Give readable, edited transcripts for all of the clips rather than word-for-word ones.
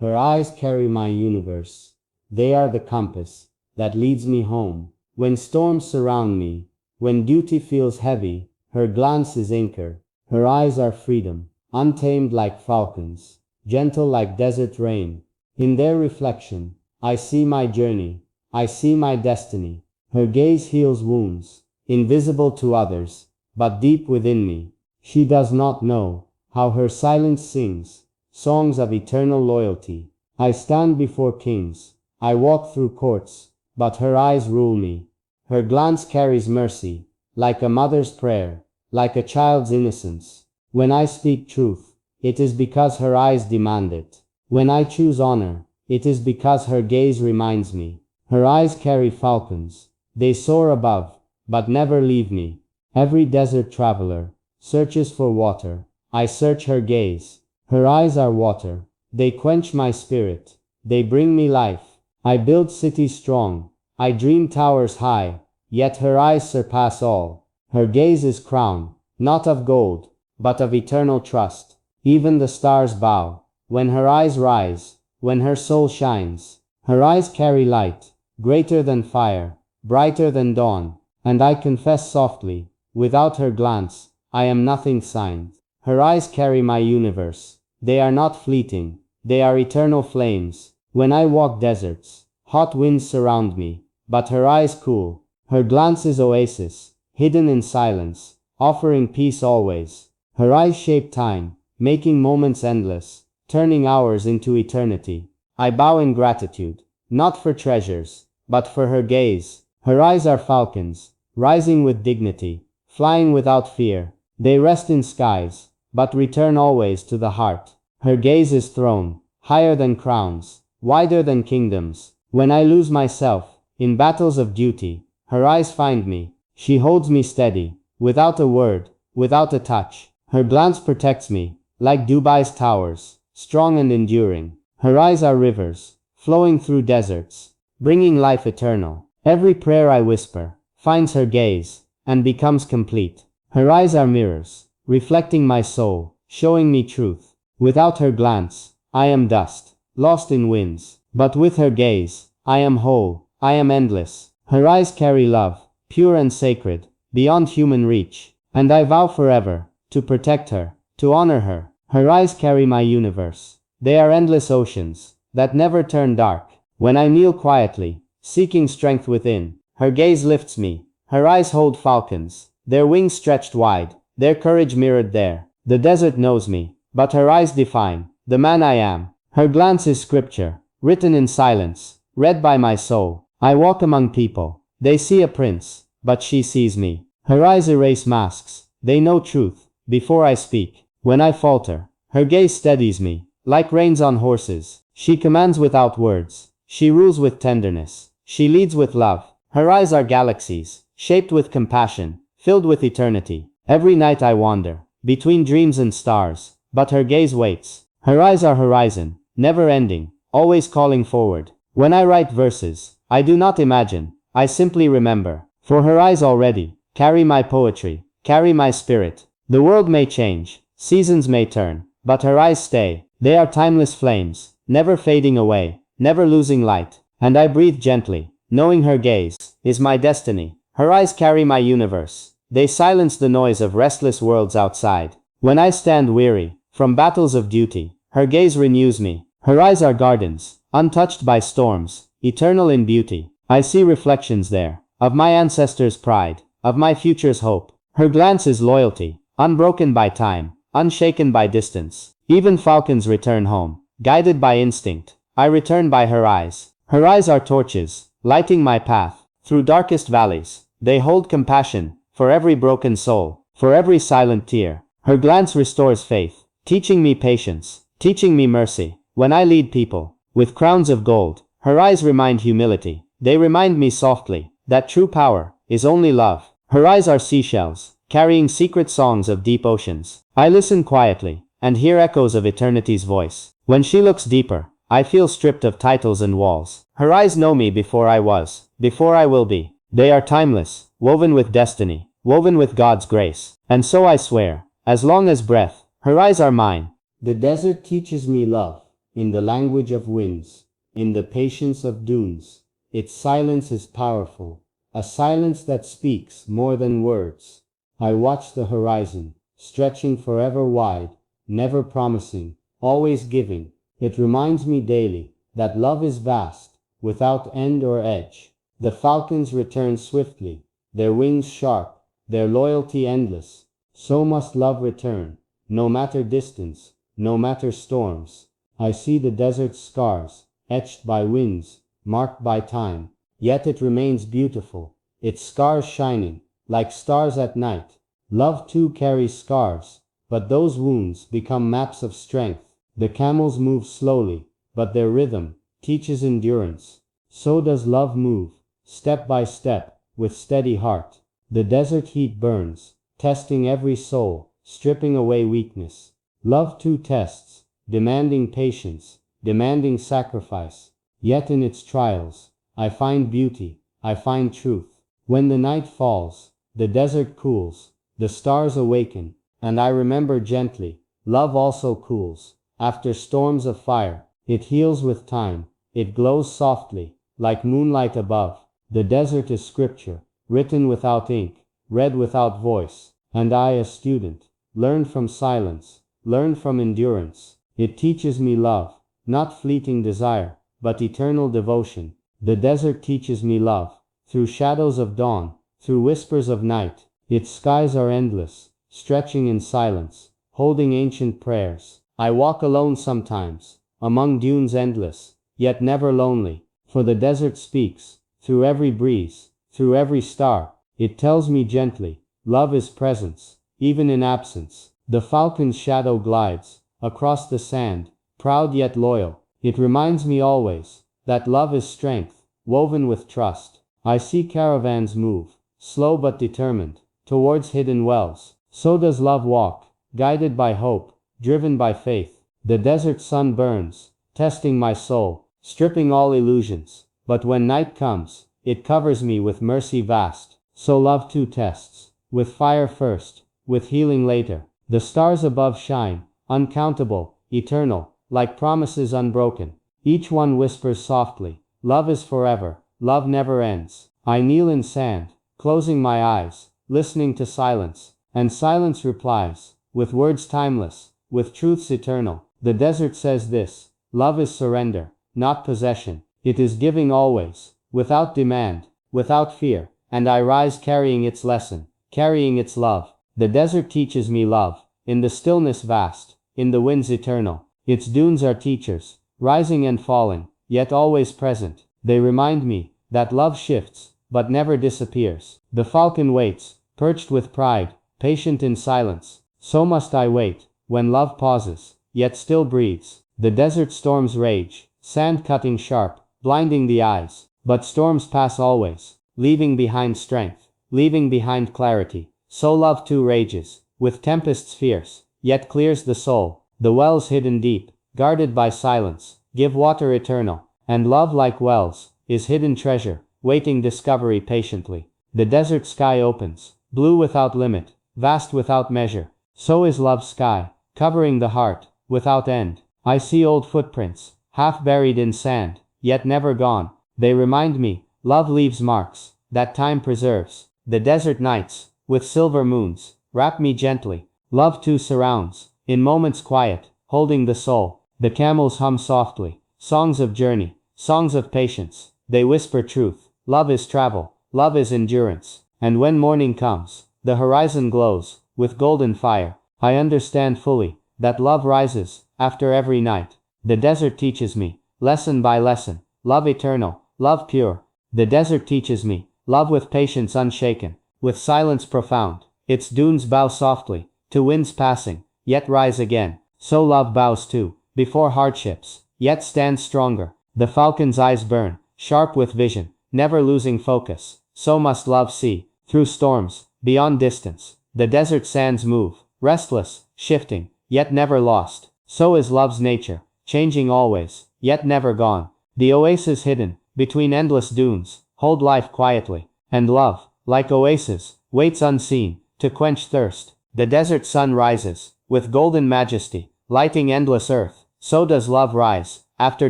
Her eyes carry my universe. They are the compass that leads me home. When storms surround me, when duty feels heavy, her glance is anchor. Her eyes are freedom, untamed like falcons, gentle like desert rain. In their reflection, I see my journey, I see my destiny. Her gaze heals wounds, invisible to others, but deep within me. She does not know how her silence sings songs of eternal loyalty. I stand before kings, I walk through courts, but her eyes rule me. Her glance carries mercy, like a mother's prayer, like a child's innocence. When I speak truth, it is because her eyes demand it. When I choose honor, it is because her gaze reminds me. Her eyes carry falcons. They soar above, but never leave me. Every desert traveler searches for water. I search her gaze. Her eyes are water. They quench my spirit. They bring me life. I build cities strong. I dream towers high. Yet her eyes surpass all. Her gaze is crown, not of gold, but of eternal trust. Even the stars bow when her eyes rise, when her soul shines. Her eyes carry light, greater than fire, brighter than dawn. And I confess softly, without her glance, I am nothing signed. Her eyes carry my universe. They are not fleeting. They are eternal flames. When I walk deserts, hot winds surround me, but her eyes cool. Her glance is oasis, hidden in silence, offering peace always. Her eyes shape time, making moments endless, turning hours into eternity. I bow in gratitude, not for treasures, but for her gaze. Her eyes are falcons, rising with dignity, flying without fear. They rest in skies, but return always to the heart. Her gaze is throne, higher than crowns, wider than kingdoms. When I lose myself in battles of duty, her eyes find me. She holds me steady, without a word, without a touch. Her glance protects me, like Dubai's towers, strong and enduring. Her eyes are rivers, flowing through deserts, bringing life eternal. Every prayer I whisper finds her gaze and becomes complete. Her eyes are mirrors, reflecting my soul, showing me truth. Without her glance, I am dust, lost in winds. But with her gaze, I am whole, I am endless. Her eyes carry love, pure and sacred, beyond human reach. And I vow forever to protect her, to honor her. Her eyes carry my universe. They are endless oceans that never turn dark. When I kneel quietly, seeking strength within, her gaze lifts me. Her eyes hold falcons, their wings stretched wide, their courage mirrored there. The desert knows me, but her eyes define the man I am. Her glance is scripture, written in silence, read by my soul. I walk among people. They see a prince, but she sees me. Her eyes erase masks. They know truth before I speak. When I falter, her gaze steadies me, like reins on horses. She commands without words. She rules with tenderness. She leads with love. Her eyes are galaxies, shaped with compassion, filled with eternity. Every night I wander between dreams and stars, but her gaze waits. Her eyes are horizon, never ending, always calling forward. When I write verses, I do not imagine, I simply remember. For her eyes already carry my poetry, carry my spirit. The world may change, seasons may turn, but her eyes stay. They are timeless flames, never fading away, never losing light. And I breathe gently, knowing her gaze is my destiny. Her eyes carry my universe. They silence the noise of restless worlds outside. When I stand weary from battles of duty, her gaze renews me. Her eyes are gardens, untouched by storms, eternal in beauty. I see reflections there of my ancestors' pride, of my future's hope. Her glance is loyalty, unbroken by time, unshaken by distance. Even falcons return home, guided by instinct. I return by her eyes. Her eyes are torches, lighting my path through darkest valleys. They hold compassion for every broken soul, for every silent tear. Her glance restores faith, teaching me patience, teaching me mercy. When I lead people with crowns of gold, her eyes remind humility. They remind me softly that true power is only love. Her eyes are seashells, carrying secret songs of deep oceans. I listen quietly and hear echoes of eternity's voice. When she looks deeper, I feel stripped of titles and walls. Her eyes know me before I was, before I will be. They are timeless, woven with destiny, woven with God's grace. And so I swear, as long as breath, her eyes are mine. The desert teaches me love. in the language of winds, in the patience of dunes. Its silence is powerful, a silence that speaks more than words. I watch the horizon, stretching forever wide, never promising, always giving. It reminds me daily that love is vast, without end or edge. The falcons return swiftly, their wings sharp, their loyalty endless. So must love return, no matter distance, no matter storms. I see the desert's scars, etched by winds, marked by time, yet it remains beautiful, its scars shining, like stars at night. Love too carries scars, but those wounds become maps of strength. The camels move slowly, but their rhythm teaches endurance. So does love move, step by step, with steady heart. The desert heat burns, testing every soul, stripping away weakness. Love too tests, demanding patience, demanding sacrifice. Yet in its trials, I find beauty, I find truth. When the night falls, the desert cools, the stars awaken, and I remember gently, love also cools. After storms of fire, it heals with time, it glows softly, like moonlight above. The desert is scripture, written without ink, read without voice, and I, a student, learn from silence, learn from endurance. It teaches me love, not fleeting desire, but eternal devotion. The desert teaches me love, through shadows of dawn, through whispers of night. Its skies are endless, stretching in silence, holding ancient prayers. I walk alone sometimes, among dunes endless, yet never lonely, for the desert speaks, through every breeze, through every star. It tells me gently, love is presence, even in absence. The falcon's shadow glides across the sand, proud yet loyal. It reminds me always that love is strength, woven with trust. I see caravans move, slow but determined, towards hidden wells. So does love walk, guided by hope, driven by faith. The desert sun burns, testing my soul, stripping all illusions. But when night comes, it covers me with mercy vast. So love too tests, with fire first, with healing later. The stars above shine, uncountable, eternal, like promises unbroken. Each one whispers softly, love is forever, love never ends. I kneel in sand, closing my eyes, listening to silence, and silence replies, with words timeless, with truths eternal. The desert says this, love is surrender, not possession. It is giving always, without demand, without fear, and I rise carrying its lesson, carrying its love. The desert teaches me love, in the stillness vast, in the winds eternal. Its dunes are teachers, rising and falling, yet always present. They remind me that love shifts, but never disappears. The falcon waits, perched with pride, patient in silence. So must I wait, when love pauses, yet still breathes. The desert storms rage, sand cutting sharp, blinding the eyes. But storms pass always, leaving behind strength, leaving behind clarity. So love too rages, with tempests fierce, yet clears the soul. The wells hidden deep, guarded by silence, give water eternal. And love, like wells, is hidden treasure, waiting discovery patiently. The desert sky opens, blue without limit, vast without measure. So is love's sky, covering the heart, without end. I see old footprints, half buried in sand, yet never gone. They remind me, love leaves marks, that time preserves. The desert nights, with silver moons, wrap me gently. Love too surrounds, in moments quiet, holding the soul. The camels hum softly, songs of journey, songs of patience. They whisper truth. Love is travel, love is endurance. And when morning comes, the horizon glows, with golden fire. I understand fully, that love rises, after every night. The desert teaches me, lesson by lesson, love eternal, love pure. The desert teaches me, love with patience unshaken, with silence profound. Its dunes bow softly, to winds passing, yet rise again. So love bows too, before hardships, yet stands stronger. The falcon's eyes burn, sharp with vision, never losing focus. So must love see, through storms, beyond distance. The desert sands move, restless, shifting, yet never lost. So is love's nature, changing always, yet never gone. The oasis hidden, between endless dunes, hold life quietly. And love, like oasis, waits unseen, to quench thirst. The desert sun rises, with golden majesty, lighting endless earth. so does love rise. After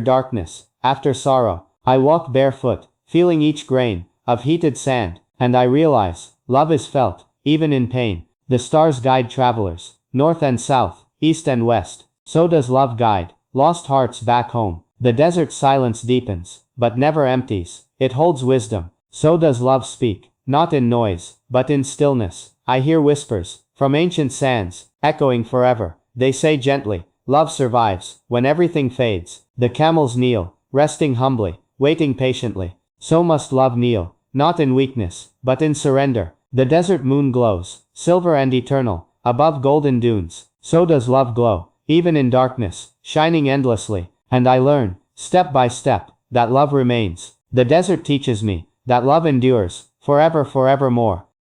darkness, after sorrow, I walk barefoot, feeling each grain of heated sand, and I realize love is felt, even in pain. The stars guide travelers, north and south, east and west. So does love guide lost hearts back home. The desert silence deepens, but never empties. It holds wisdom. So does love speak, not in noise, but in stillness. I hear whispers from ancient sands, echoing forever. They say gently, love survives when everything fades. The camels kneel, resting humbly, waiting patiently. So must love kneel, not in weakness, but in surrender. The desert moon glows, silver and eternal, above golden dunes. So does love glow, even in darkness, shining endlessly. And I learn, step by step, that love remains. The desert teaches me that love endures, forever forevermore.